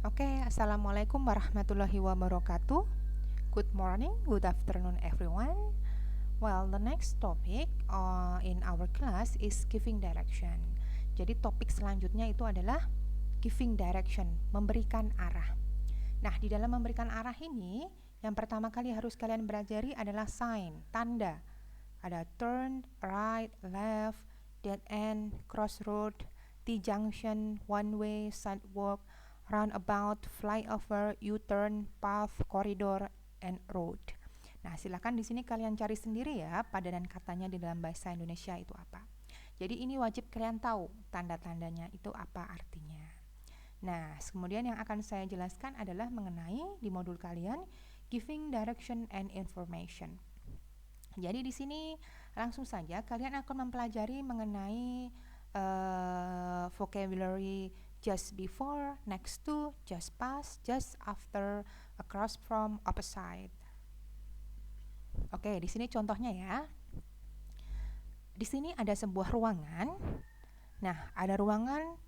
Oke, Assalamualaikum warahmatullahi wabarakatuh. Good morning, good afternoon everyone. Well, the next topic in our class is giving direction. Jadi topik selanjutnya itu adalah giving direction, memberikan arah. Nah, di dalam memberikan arah ini, yang pertama kali harus kalian pelajari adalah sign, tanda. Ada turn, right, left, dead end, crossroad, T-junction, one way, sidewalk, roundabout, flyover, U-turn, path, corridor, and road. Nah, silakan di sini kalian cari sendiri ya padanan katanya di dalam bahasa Indonesia itu apa. Jadi ini wajib kalian tahu tanda-tandanya itu apa artinya. Nah, kemudian yang akan saya jelaskan adalah mengenai di modul kalian giving direction and information. Jadi di sini langsung saja kalian akan mempelajari mengenai vocabulary just before, next to, just past, just after, across from, opposite. Oke, di sini contohnya ya. Di sini ada sebuah ruangan. Nah, ada ruangan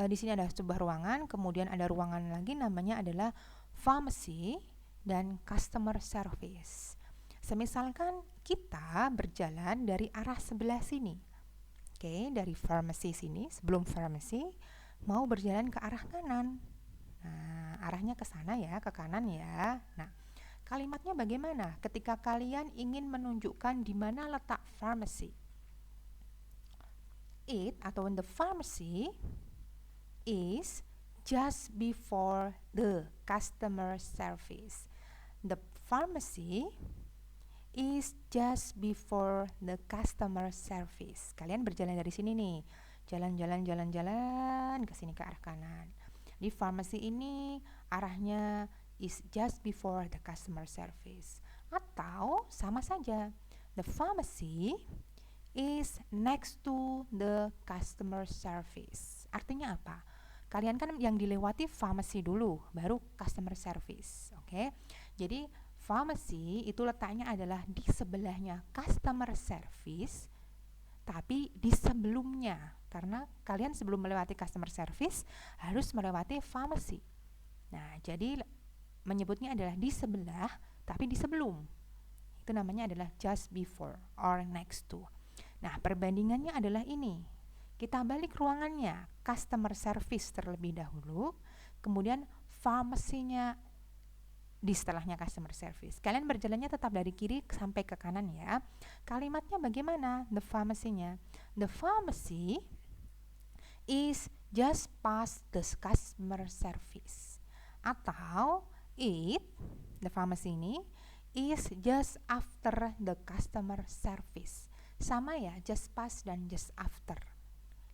di sini ada sebuah ruangan, kemudian ada ruangan lagi namanya adalah pharmacy dan customer service. Semisalkan kita berjalan dari arah sebelah sini. Oke, dari pharmacy sini, sebelum pharmacy mau berjalan ke arah kanan. Nah, arahnya ke sana ya, ke kanan ya. Nah, kalimatnya bagaimana ketika kalian ingin menunjukkan di mana letak pharmacy? It atau the pharmacy is just before the customer service. The pharmacy is just before the customer service. Kalian berjalan dari sini nih, jalan ke sini ke arah kanan. Di pharmacy ini arahnya is just before the customer service. Atau sama saja, the pharmacy is next to the customer service. Artinya apa? Kalian kan yang dilewati pharmacy dulu, baru customer service. Oke. Jadi pharmacy itu letaknya adalah di sebelahnya customer service, tapi di sebelumnya, karena kalian sebelum melewati customer service harus melewati pharmacy. Nah, jadi menyebutnya adalah di sebelah, tapi di sebelum. Itu namanya adalah just before or next to. Nah, perbandingannya adalah ini. Kita balik ruangannya, customer service terlebih dahulu, kemudian pharmacy-nya di setelahnya customer service. Kalian berjalannya tetap dari kiri sampai ke kanan ya. Kalimatnya bagaimana? The pharmacy-nya. The pharmacy is just past the customer service. Atau the pharmacy ini is just after the customer service. Sama ya, just past dan just after.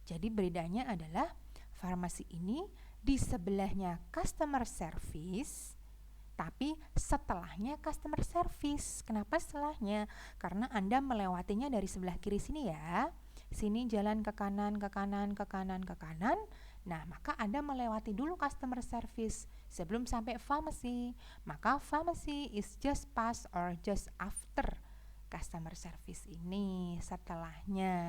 Jadi bedanya adalah farmasi ini di sebelahnya customer service, tapi setelahnya customer service. Kenapa setelahnya? Karena Anda melewatinya dari sebelah kiri sini ya. Sini jalan ke kanan, ke kanan, ke kanan, ke kanan. Nah, maka Anda melewati dulu customer service sebelum sampai pharmacy. Maka pharmacy is just past or just after customer service ini, setelahnya.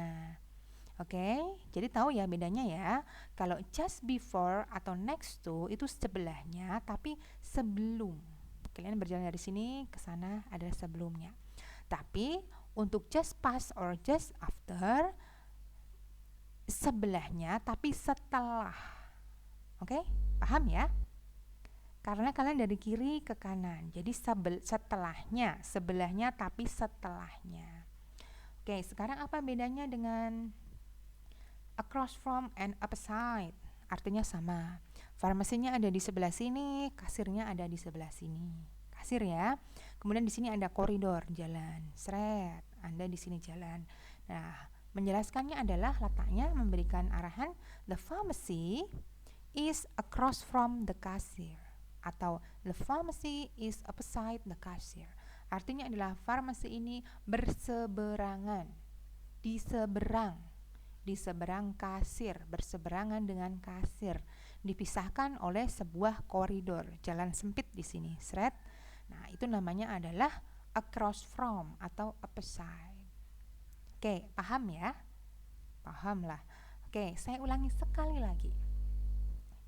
Oke, jadi tahu ya bedanya ya. Kalau just before atau next to itu sebelahnya, tapi sebelum. Kalian berjalan dari sini ke sana adalah sebelumnya. Tapi untuk just past or just after sebelahnya tapi setelah. Oke, paham ya? Karena kalian dari kiri ke kanan. Jadi setelahnya, sebelahnya tapi setelahnya. Oke, sekarang apa bedanya dengan across from and opposite? Artinya sama. Farmasinya ada di sebelah sini, kasirnya ada di sebelah sini. Kasir ya. Kemudian di sini ada koridor jalan. Seret, Anda di sini jalan. Nah, menjelaskannya adalah letaknya memberikan arahan the pharmacy is across from the cashier atau the pharmacy is opposite the cashier. Artinya adalah farmasi ini berseberangan, di seberang kasir, berseberangan dengan kasir, dipisahkan oleh sebuah koridor, jalan sempit di sini, seret. Nah, itu namanya adalah across from atau opposite. Oke, paham ya? Paham lah. Oke, saya ulangi sekali lagi.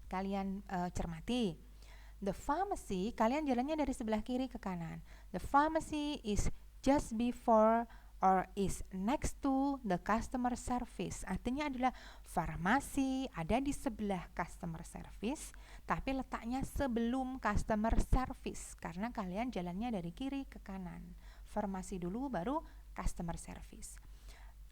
kalian cermati. The pharmacy, kalian jalannya dari sebelah kiri ke kanan. The pharmacy is just before or is next to the customer service. Artinya adalah farmasi ada di sebelah customer service, tapi letaknya sebelum customer service karena kalian jalannya dari kiri ke kanan. Farmasi dulu baru customer service.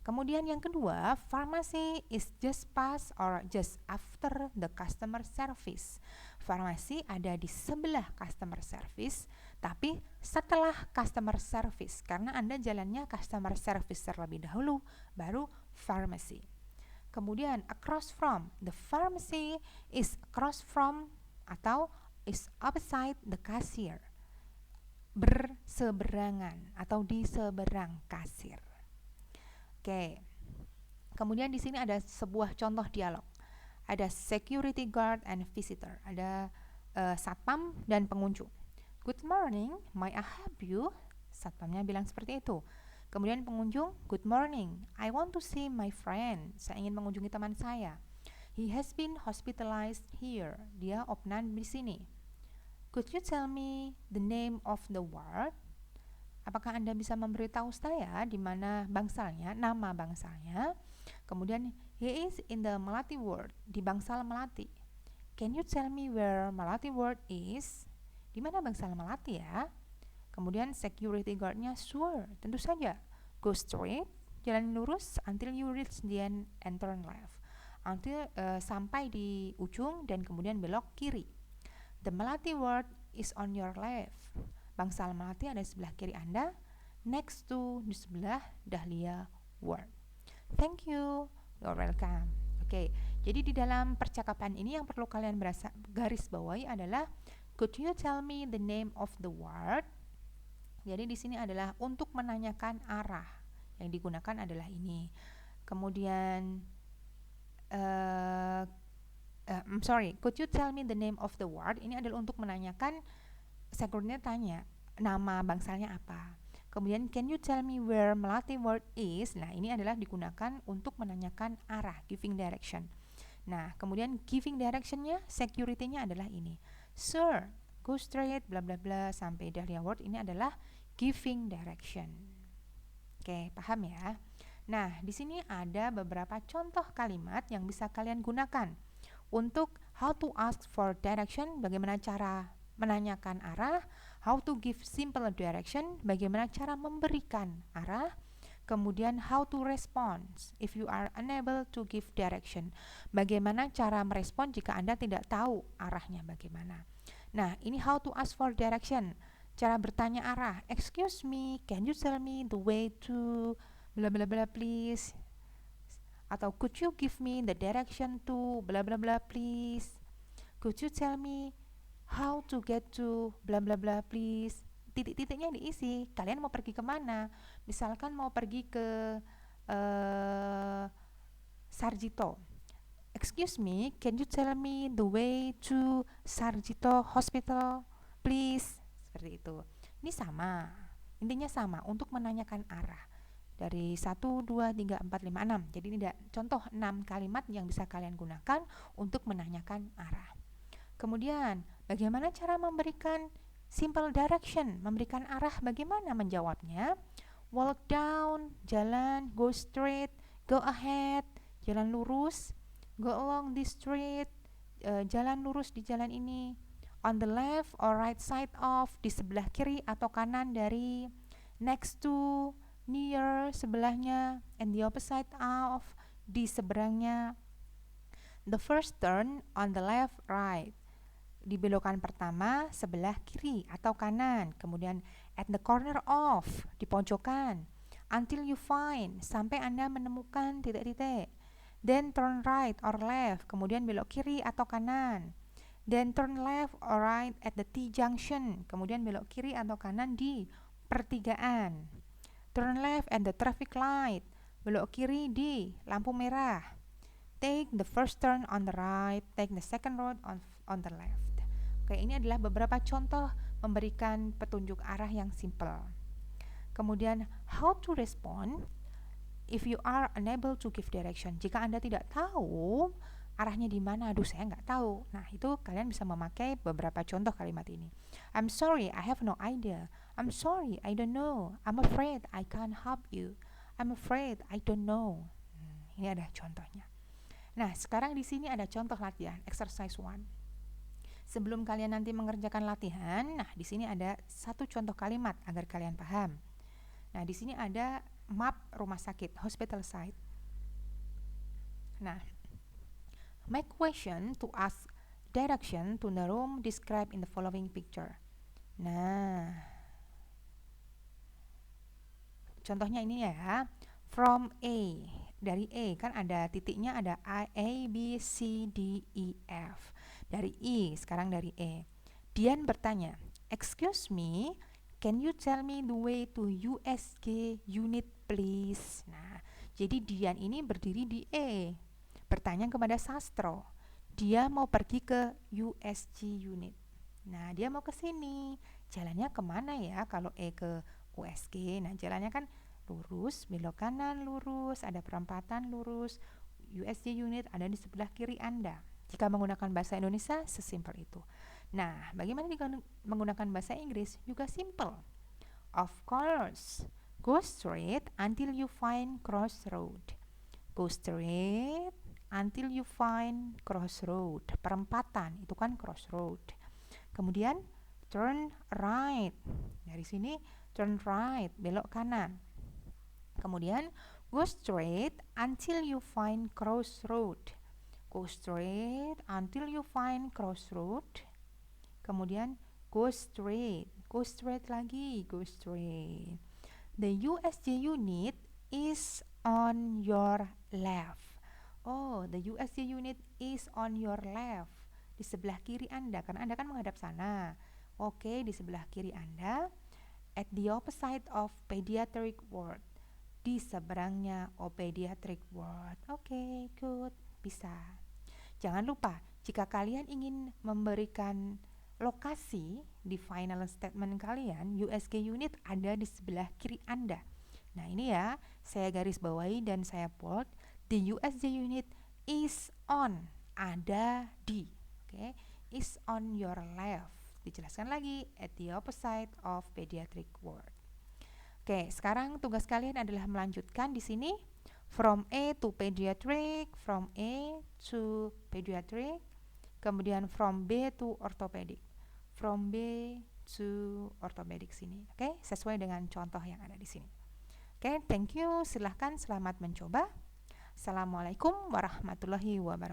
Kemudian yang kedua, pharmacy is just past or just after the customer service. Farmasi ada di sebelah customer service, tapi setelah customer service, karena Anda jalannya customer service terlebih dahulu, baru pharmacy. Kemudian across from, the pharmacy is across from atau is opposite the cashier. Berseberangan atau di seberang kasir. Oke. Kemudian di sini ada sebuah contoh dialog. Ada security guard and visitor. Ada satpam dan pengunjung. Good morning, may I help you? Satpamnya bilang seperti itu. Kemudian pengunjung, good morning, I want to see my friend. Saya ingin mengunjungi teman saya. He has been hospitalized here. Dia opnam di sini. Could you tell me the name of the ward? Apakah Anda bisa memberitahu saya di mana bangsalnya, nama bangsalnya? Kemudian, he is in the Melati ward, di bangsal Melati. Can you tell me where Melati ward is? Di mana bangsal Melati ya? Kemudian security guard-nya, sure, tentu saja. Go straight, jalan lurus until you reach the end and turn left. Until sampai di ujung dan kemudian belok kiri. The Melati ward is on your left. Bangsal Melati ada di sebelah kiri Anda, next to di sebelah Dahlia ward. Thank you, you're welcome. Oke, jadi di dalam percakapan ini yang perlu kalian garis bawahi adalah could you tell me the name of the ward? Jadi di sini adalah untuk menanyakan arah. Yang digunakan adalah ini. Kemudian could you tell me the name of the ward? Ini adalah untuk menanyakan, security tanya nama bangsalnya apa. Kemudian can you tell me where Melati ward is? Nah, ini adalah digunakan untuk menanyakan arah, giving direction. Nah, kemudian giving directionnya, security-nya adalah ini. Sir, go straight, bla bla bla sampai Dahlia ward. Ini adalah giving direction. Oke, paham ya? Nah, di sini ada beberapa contoh kalimat yang bisa kalian gunakan untuk how to ask for direction, bagaimana cara menanyakan arah, how to give simple direction, bagaimana cara memberikan arah, kemudian how to respond if you are unable to give direction, bagaimana cara merespon jika Anda tidak tahu arahnya bagaimana. Nah, ini how to ask for direction, cara bertanya arah. Excuse me, can you tell me the way to bla bla bla please? Atau could you give me the direction to bla bla bla please? Could you tell me how to get to bla bla bla please? Titik-titiknya diisi. Kalian mau pergi kemana? Misalkan mau pergi ke Sarjito. Excuse me, can you tell me the way to Sarjito Hospital, please? Seperti itu. Ini sama. Intinya sama untuk menanyakan arah. Dari 1, 2, 3, 4, 5, 6. Jadi ini contoh 6 kalimat yang bisa kalian gunakan untuk menanyakan arah. Kemudian, bagaimana cara memberikan simple direction, memberikan arah, bagaimana menjawabnya? Walk down, jalan, go straight, go ahead, jalan lurus, go along this street, jalan lurus di jalan ini, on the left or right side of, di sebelah kiri atau kanan dari, next to, near, sebelahnya, and the opposite of, di seberangnya. The first turn on the left, right, di belokan pertama sebelah kiri atau kanan. Kemudian at the corner of, di pojokan. Until you find, sampai Anda menemukan titik-titik. Then turn right or left, kemudian belok kiri atau kanan. Then turn left or right at the T-junction, kemudian belok kiri atau kanan di pertigaan. Turn left at the traffic light, belok kiri di lampu merah. Take the first turn on the right, take the second road on the left. Oke, ini adalah beberapa contoh memberikan petunjuk arah yang simple. Kemudian, how to respond if you are unable to give direction. Jika Anda tidak tahu arahnya di mana? Aduh, saya nggak tahu. Nah, itu kalian bisa memakai beberapa contoh kalimat ini. I'm sorry, I have no idea. I'm sorry, I don't know. I'm afraid I can't help you. I'm afraid I don't know. Ini ada contohnya. Nah, sekarang di sini ada contoh latihan, exercise 1. Sebelum kalian nanti mengerjakan latihan, nah di sini ada satu contoh kalimat agar kalian paham. Nah, di sini ada map rumah sakit, hospital site. Nah, make question to ask direction to the room described in the following picture. Nah, contohnya ini ya, from A, dari A kan ada titiknya, ada A, B, C, D, E, F. Dari E, sekarang dari E. Dian bertanya, excuse me, can you tell me the way to USG unit please? Nah, jadi Dian ini berdiri di E, bertanya kepada Sastro. Dia mau pergi ke USG unit. Nah, dia mau ke sini. Jalannya kemana ya kalau E ke USG? Nah, jalannya kan lurus, belok kanan lurus, ada perempatan lurus. USG unit ada di sebelah kiri Anda. Jika menggunakan bahasa Indonesia, sesimpel itu. Nah, bagaimana jika menggunakan bahasa Inggris? Juga simple. Of course, go straight until you find crossroad. Go straight until you find crossroad. Perempatan, itu kan crossroad. Kemudian, turn right. Dari sini, turn right, belok kanan. Kemudian, go straight until you find crossroad. Go straight until you find crossroad. Kemudian go straight lagi, go straight. The USG unit is on your left. Oh, the USG unit is on your left. Di sebelah kiri Anda, karena Anda kan menghadap sana. Oke, di sebelah kiri Anda. At the opposite of pediatric ward. Di seberangnya pediatric ward. Oke, good. Bisa. Jangan lupa, jika kalian ingin memberikan lokasi di final statement kalian, USG unit ada di sebelah kiri Anda. Nah, ini ya, saya garis bawahi dan saya bold. The USG unit is on, ada di. Oke, is on your left. Dijelaskan lagi, at the opposite of pediatric ward. Oke, sekarang tugas kalian adalah melanjutkan di sini. From A to pediatric, from A to pediatric, kemudian from B to orthopedic, from B to orthopedic sini. Oke, sesuai dengan contoh yang ada di sini. Oke, thank you. Silahkan selamat mencoba. Assalamualaikum warahmatullahi wabarakatuh.